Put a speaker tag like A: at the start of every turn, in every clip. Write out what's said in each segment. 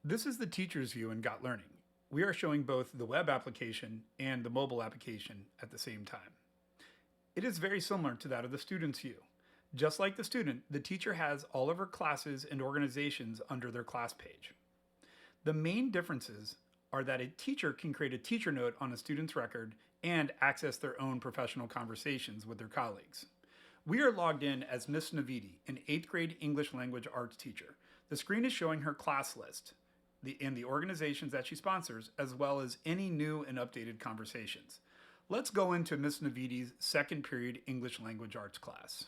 A: This is the teacher's view in Gotlearning. We are showing both the web application and the mobile application at the same time. It is very similar to that of the student's view. Just like the student, the teacher has all of her classes and organizations under their class page. The main differences are that a teacher can create a teacher note on a student's record and access their own professional conversations with their colleagues. We are logged in as Miss Navidi, an 8th grade English language arts teacher. The screen is showing her class list and the organizations that she sponsors, as well as any new and updated conversations. Let's go into Miss Navidi's second period English language arts class.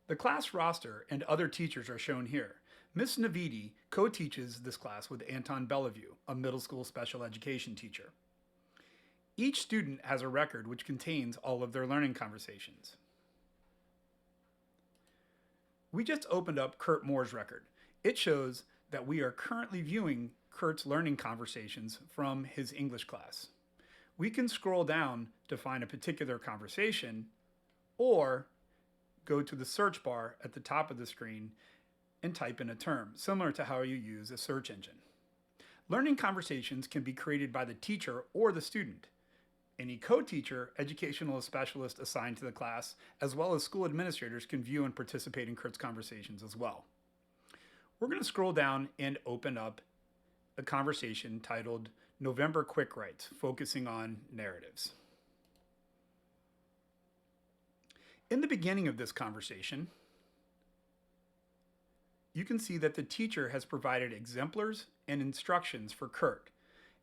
A: The class roster and other teachers are shown here. Miss Navidi co-teaches this class with Anton Bellevue, a middle school special education teacher. Each student has a record which contains all of their learning conversations. We just opened up Kurt Moore's record. It shows that we are currently viewing Kurt's learning conversations from his English class. We can scroll down to find a particular conversation or go to the search bar at the top of the screen and type in a term, similar to how you use a search engine. Learning conversations can be created by the teacher or the student. Any co-teacher, educational specialist assigned to the class, as well as school administrators can view and participate in Kurt's conversations as well. We're going to scroll down and open up a conversation titled November Quick Writes, focusing on narratives. In the beginning of this conversation, you can see that the teacher has provided exemplars and instructions for Kurt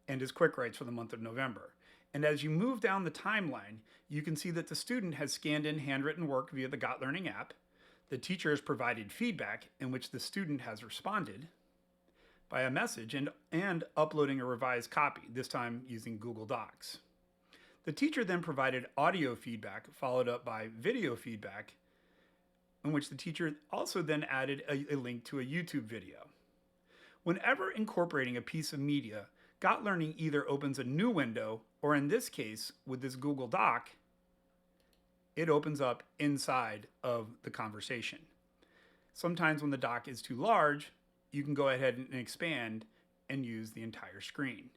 A: and his quick writes for the month of November. And as you move down the timeline, you can see that the student has scanned in handwritten work via the Gotlearning app. The teacher has provided feedback in which the student has responded by a message and uploading a revised copy, this time using Google Docs. The teacher then provided audio feedback followed up by video feedback, in which the teacher also then added a link to a YouTube video. Whenever incorporating a piece of media, Gotlearning either opens a new window, or in this case, with this Google Doc, it opens up inside of the conversation. Sometimes when the doc is too large, you can go ahead and expand and use the entire screen.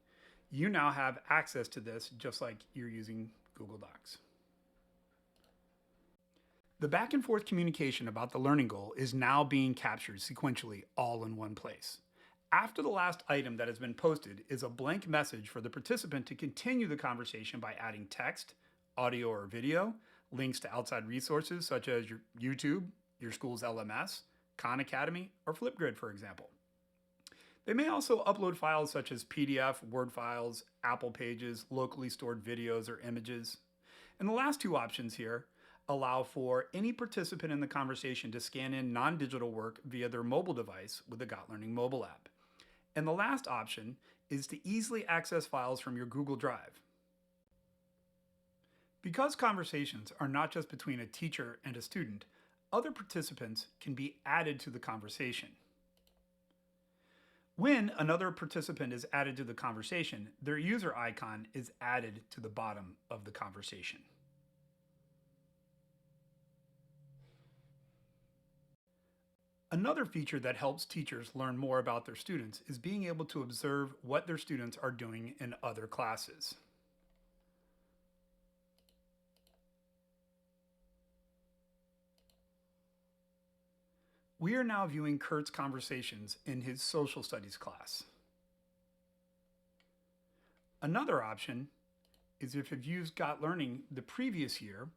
A: You now have access to this just like you're using Google Docs. The back and forth communication about the learning goal is now being captured sequentially all in one place. After the last item that has been posted is a blank message for the participant to continue the conversation by adding text, audio or video, links to outside resources such as your YouTube, your school's LMS, Khan Academy, or Flipgrid, for example. They may also upload files such as PDF, Word files, Apple Pages, locally stored videos or images. And the last two options here allow for any participant in the conversation to scan in non-digital work via their mobile device with the Gotlearning Mobile App. And the last option is to easily access files from your Google Drive. Because conversations are not just between a teacher and a student, other participants can be added to the conversation. When another participant is added to the conversation, their user icon is added to the bottom of the conversation. Another feature that helps teachers learn more about their students is being able to observe what their students are doing in other classes. We are now viewing Kurt's conversations in his social studies class. Another option is if you've used Gotlearning the previous year,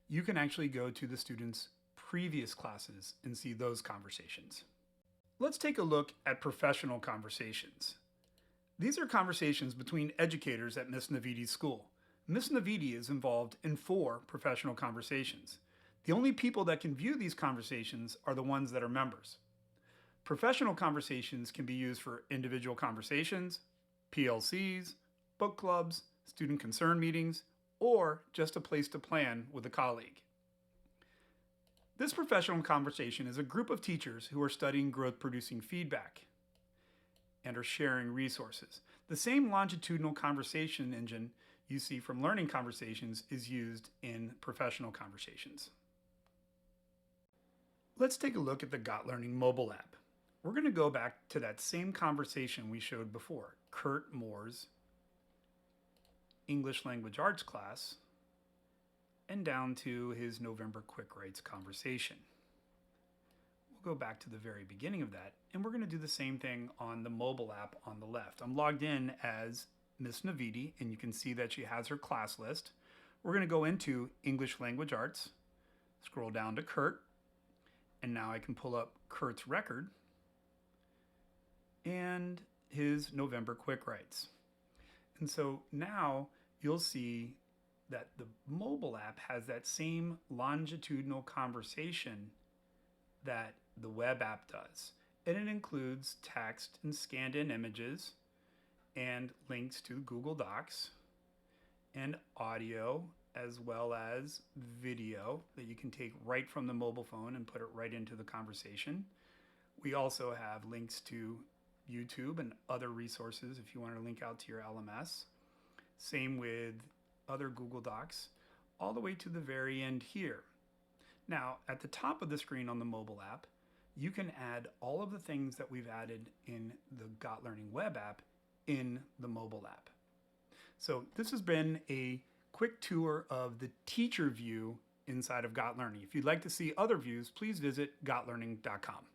A: you can actually go to the student's previous classes and see those conversations. Let's take a look at professional conversations. These are conversations between educators at Miss Navidi's school. Miss Navidi is involved in 4 professional conversations. The only people that can view these conversations are the ones that are members. Professional conversations can be used for individual conversations, PLCs, book clubs, student concern meetings, or just a place to plan with a colleague. This professional conversation is a group of teachers who are studying growth-producing feedback and are sharing resources. The same longitudinal conversation engine you see from learning conversations is used in professional conversations. Let's take a look at the Gotlearning Mobile App. we're going to go back to that same conversation we showed before, Kurt Moore's English Language Arts class, and down to his November Quick Writes conversation. We'll go back to the very beginning of that, and we're going to do the same thing on the mobile app on the left. I'm logged in as Miss Navidi, and you can see that she has her class list. We're going to go into English Language Arts, scroll down to Kurt, and now I can pull up Kurt's record and his November Quick Writes. And so now you'll see that the mobile app has that same longitudinal conversation that the web app does. And it includes text and scanned in images and links to Google Docs and audio, as well as video that you can take right from the mobile phone and put it right into the conversation. We also have links to YouTube and other resources if you want to link out to your LMS. Same with other Google Docs, all the way to the very end here. Now, at the top of the screen on the mobile app, you can add all of the things that we've added in the Gotlearning web app in the mobile app. So this has been a quick tour of the teacher view inside of Gotlearning. If you'd like to see other views, please visit gotlearning.com.